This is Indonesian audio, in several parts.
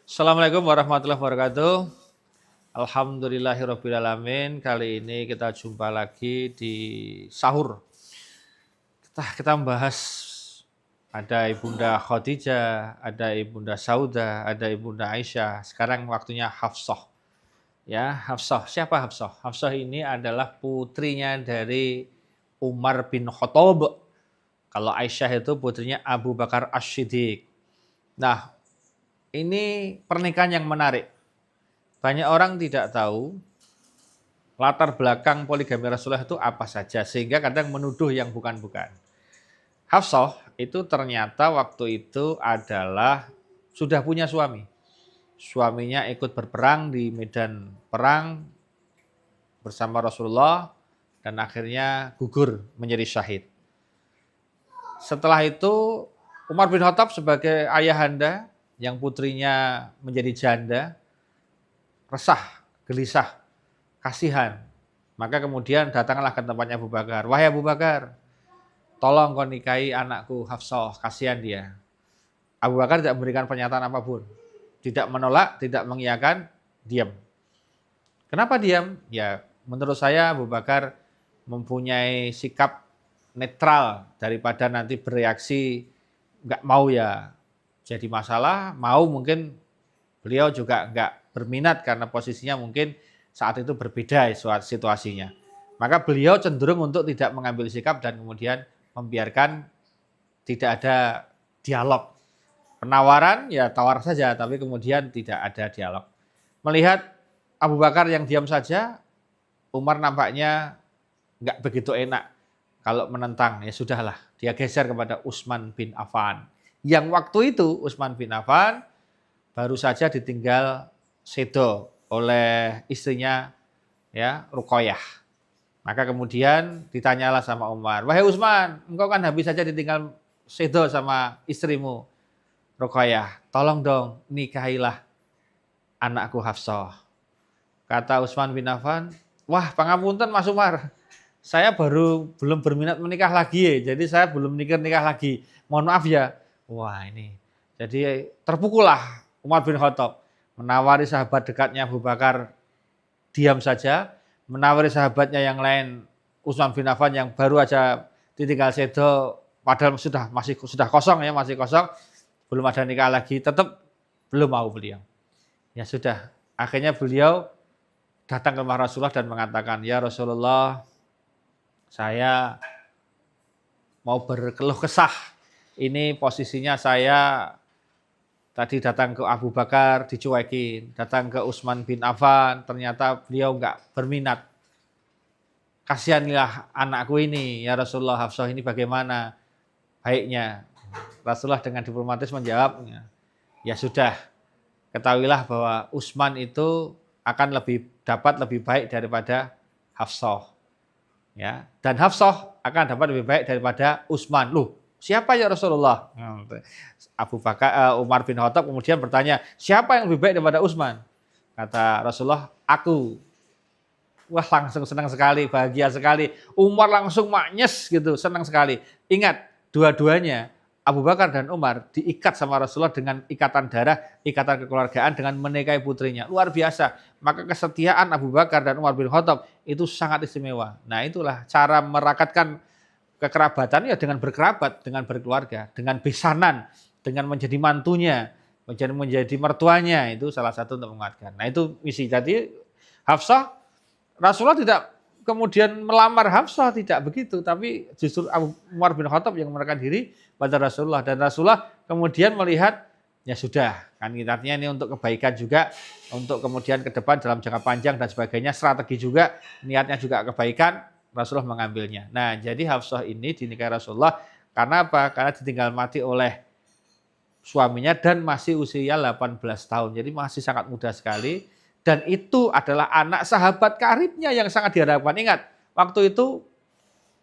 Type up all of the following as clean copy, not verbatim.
Assalamualaikum warahmatullahi wabarakatuh. Alhamdulillahirrabbilalamin. Kali ini kita jumpa lagi di sahur. Kita membahas ada Ibunda Khadijah, ada Ibunda Saudah, ada Ibunda Aisyah. Sekarang waktunya Hafsah. Ya, Hafsah. Siapa Hafsah? Hafsah ini adalah putrinya dari Umar bin Khattab. Kalau Aisyah itu putrinya Abu Bakar As-Siddiq. Nah, ini pernikahan yang menarik. Banyak orang tidak tahu latar belakang poligami Rasulullah itu apa saja, sehingga kadang menuduh yang bukan-bukan. Hafsah itu ternyata waktu itu adalah sudah punya suami. Suaminya ikut berperang di medan perang bersama Rasulullah dan akhirnya gugur menjadi syahid. Setelah itu Umar bin Khattab sebagai ayahanda yang putrinya menjadi janda, resah, gelisah, kasihan. Maka kemudian datanglah ke tempatnya Abu Bakar. Wahai Abu Bakar, tolong kau nikahi anakku Hafsah, kasihan dia. Abu Bakar tidak memberikan pernyataan apapun. Tidak menolak, tidak mengiyakan, diam. Kenapa diam? Ya, menurut saya Abu Bakar mempunyai sikap netral daripada nanti bereaksi nggak mau ya jadi masalah, mau mungkin beliau juga nggak berminat karena posisinya mungkin saat itu berbeda situasinya. Maka beliau cenderung untuk tidak mengambil sikap dan kemudian membiarkan tidak ada dialog. Penawaran ya tawar saja, tapi kemudian tidak ada dialog. Melihat Abu Bakar yang diam saja, Umar nampaknya nggak begitu enak kalau menentang. Ya sudahlah, dia geser kepada Utsman bin Affan. Yang waktu itu Utsman bin Affan baru saja ditinggal sedo oleh istrinya ya Ruqayyah. Maka kemudian ditanyalah sama Umar, "Wahai Utsman, engkau kan habis saja ditinggal sedo sama istrimu Ruqayyah. Tolong dong nikahilah anakku Hafsah." Kata Utsman bin Affan, "Wah, pangapunten Mas Umar. Saya belum berminat menikah lagi ya. Jadi saya belum nikah lagi. Mohon maaf ya." Wah, ini. Jadi terpukullah Umar bin Khattab menawari sahabat dekatnya Abu Bakar diam saja, menawari sahabatnya yang lain Utsman bin Affan yang baru aja ditinggal sedo padahal sudah kosong ya, masih kosong, belum ada nikah lagi, tetap belum mau beliau. Ya sudah, akhirnya beliau datang ke rumah Rasulullah dan mengatakan, "Ya Rasulullah, saya mau berkeluh kesah. Ini posisinya saya tadi datang ke Abu Bakar dicuekin, datang ke Utsman bin Affan ternyata beliau nggak berminat. Kasihanilah anakku ini, ya Rasulullah, Hafsah ini bagaimana baiknya?" Rasulullah dengan diplomatis menjawab, "Ya sudah, ketahuilah bahwa Utsman itu akan dapat lebih baik daripada Hafsah. Ya, dan Hafsah akan dapat lebih baik daripada Utsman." Loh, siapa ya Rasulullah? Umar bin Khattab kemudian bertanya, "Siapa yang lebih baik daripada Utsman?" Kata Rasulullah, "Aku." Wah, langsung senang sekali, bahagia sekali. Umar langsung maknyes gitu, senang sekali. Ingat, dua-duanya Abu Bakar dan Umar diikat sama Rasulullah dengan ikatan darah, ikatan kekeluargaan dengan menikahi putrinya. Luar biasa. Maka kesetiaan Abu Bakar dan Umar bin Khattab itu sangat istimewa. Nah, itulah cara merakatkan kekerabatan ya dengan berkerabat, dengan berkeluarga, dengan besanan, dengan menjadi mantunya, menjadi mertuanya, itu salah satu untuk menguatkan. Nah, itu misi. Jadi Hafsah, Rasulullah tidak kemudian melamar Hafsah, tidak begitu, tapi justru Umar bin Khattab yang menawarkan diri pada Rasulullah, dan Rasulullah kemudian melihat ya sudah, kan artinya ini untuk kebaikan juga, untuk kemudian ke depan dalam jangka panjang dan sebagainya, strategi juga, niatnya juga kebaikan, Rasulullah mengambilnya. Nah, jadi Hafsah ini dinikahi Rasulullah karena apa? Karena ditinggal mati oleh suaminya dan masih usia 18 tahun. Jadi masih sangat muda sekali. Dan itu adalah anak sahabat karibnya yang sangat diharapkan. Ingat, waktu itu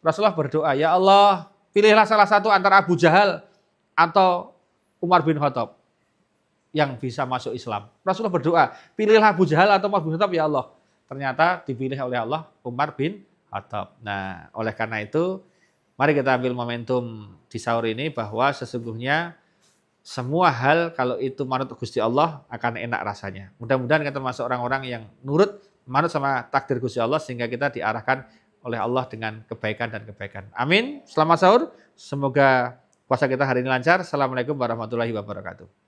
Rasulullah berdoa, "Ya Allah, pilihlah salah satu antara Abu Jahal atau Umar bin Khattab yang bisa masuk Islam." Rasulullah berdoa, "Pilihlah Abu Jahal atau Umar bin Khattab ya Allah." Ternyata dipilih oleh Allah Umar bin Khattab. Nah, oleh karena itu, mari kita ambil momentum di sahur ini bahwa sesungguhnya semua hal kalau itu manut Gusti Allah akan enak rasanya. Mudah-mudahan kita termasuk orang-orang yang nurut, manut sama takdir Gusti Allah sehingga kita diarahkan oleh Allah dengan kebaikan dan kebaikan. Amin. Selamat sahur. Semoga puasa kita hari ini lancar. Assalamualaikum warahmatullahi wabarakatuh.